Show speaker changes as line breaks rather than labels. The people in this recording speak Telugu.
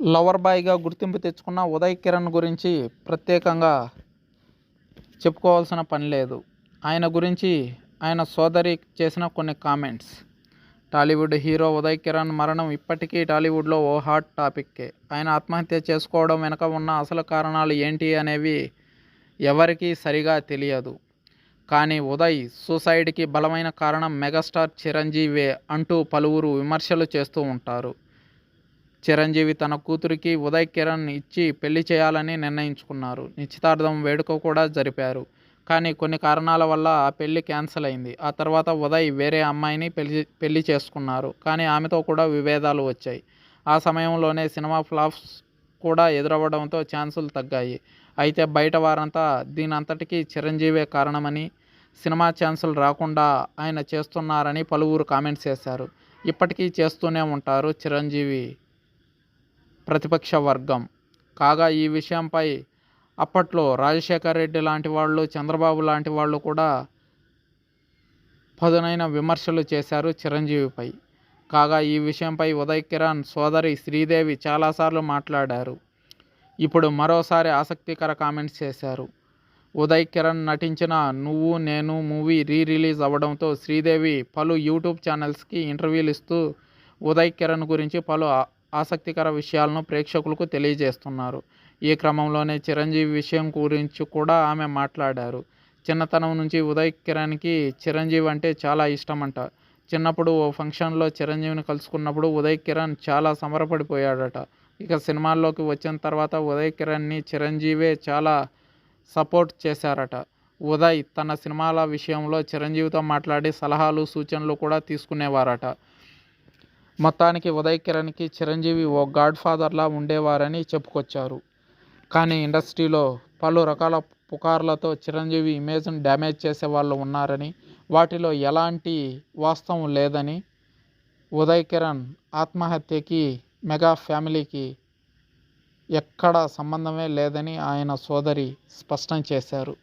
లవర్ బాయ్గా గుర్తింపు తెచ్చుకున్న ఉదయ్ కిరణ్ గురించి ప్రత్యేకంగా చెప్పుకోవాల్సిన పని లేదు. ఆయన గురించి ఆయన సోదరి చేసిన కొన్ని కామెంట్స్. టాలీవుడ్ హీరో ఉదయ్ కిరణ్ మరణం ఇప్పటికీ టాలీవుడ్లో ఓ హాట్ టాపిక్కే. ఆయన ఆత్మహత్య చేసుకోవడం వెనుక ఉన్న అసలు కారణాలు ఏంటి అనేవి ఎవరికీ సరిగా తెలియదు. కానీ ఉదయ్ సూసైడ్కి బలమైన కారణం మెగాస్టార్ చిరంజీవే అంటూ పలువురు విమర్శలు చేస్తూ ఉంటారు. చిరంజీవి తన కూతురికి ఉదయ్ కిరణ్ ఇచ్చి పెళ్లి చేయాలని నిర్ణయించుకున్నారు. నిశ్చితార్థం వేడుక కూడా జరిపారు. కానీ కొన్ని కారణాల వల్ల ఆ పెళ్లి క్యాన్సిల్ అయింది. ఆ తర్వాత ఉదయ్ వేరే అమ్మాయిని పెళ్లి చేసుకున్నారు. కానీ ఆమెతో కూడా విభేదాలు వచ్చాయి. ఆ సమయంలోనే సినిమా ఫ్లాప్స్ కూడా ఎదురవ్వడంతో ఛాన్సులు తగ్గాయి. అయితే బయట వారంతా దీనంతటికీ చిరంజీవే కారణమని, సినిమా ఛాన్సులు రాకుండా ఆయన చేస్తున్నారని పలువురు కామెంట్స్ చేశారు. ఇప్పటికీ చేస్తూనే ఉంటారు చిరంజీవి ప్రతిపక్ష వర్గం. కాగా ఈ విషయంపై అప్పట్లో రాజశేఖర్ రెడ్డి లాంటి వాళ్ళు, చంద్రబాబు లాంటి వాళ్ళు కూడా పదునైన విమర్శలు చేశారు చిరంజీవిపై. కాగా ఈ విషయంపై ఉదయ్ కిరణ్ సోదరి శ్రీదేవి చాలాసార్లు మాట్లాడారు. ఇప్పుడు మరోసారి ఆసక్తికర కామెంట్స్ చేశారు. ఉదయ్ కిరణ్ నటించిన నువ్వు నేను మూవీ రిలీజ్ అవ్వడంతో శ్రీదేవి పలు యూట్యూబ్ ఛానల్స్కి ఇంటర్వ్యూలు ఇస్తూ ఉదయ్ కిరణ్ గురించి పలు ఆసక్తికర విషయాలను ప్రేక్షకులకు తెలియజేస్తున్నారు. ఈ క్రమంలోనే చిరంజీవి విషయం గురించి కూడా ఆమె మాట్లాడారు. చిన్నతనం నుంచి ఉదయ్ కిరణ్కి చిరంజీవి అంటే చాలా ఇష్టమంట. చిన్నప్పుడు ఓ ఫంక్షన్లో చిరంజీవిని కలుసుకున్నప్పుడు ఉదయ్ కిరణ్ చాలా సంబరపడిపోయాడట. ఇక సినిమాల్లోకి వచ్చిన తర్వాత ఉదయ్ కిరణ్ని చిరంజీవే చాలా సపోర్ట్ చేశారట. ఉదయ్ తన సినిమాల విషయంలో చిరంజీవితో మాట్లాడి సలహాలు, సూచనలు కూడా తీసుకునేవారట. మొత్తానికి ఉదయ్ కిరణ్కి చిరంజీవి ఓ గాడ్ ఫాదర్లా ఉండేవారని చెప్పుకొచ్చారు. కానీ ఇండస్ట్రీలో పలు రకాల పుకార్లతో చిరంజీవి ఇమేజ్ని డ్యామేజ్ చేసే వాళ్ళు ఉన్నారని, వాటిలో ఎలాంటి వాస్తవం లేదని, ఉదయ్ కిరణ్ ఆత్మహత్యకి మెగా ఫ్యామిలీకి ఎక్కడా సంబంధమే లేదని ఆయన సోదరి స్పష్టం చేశారు.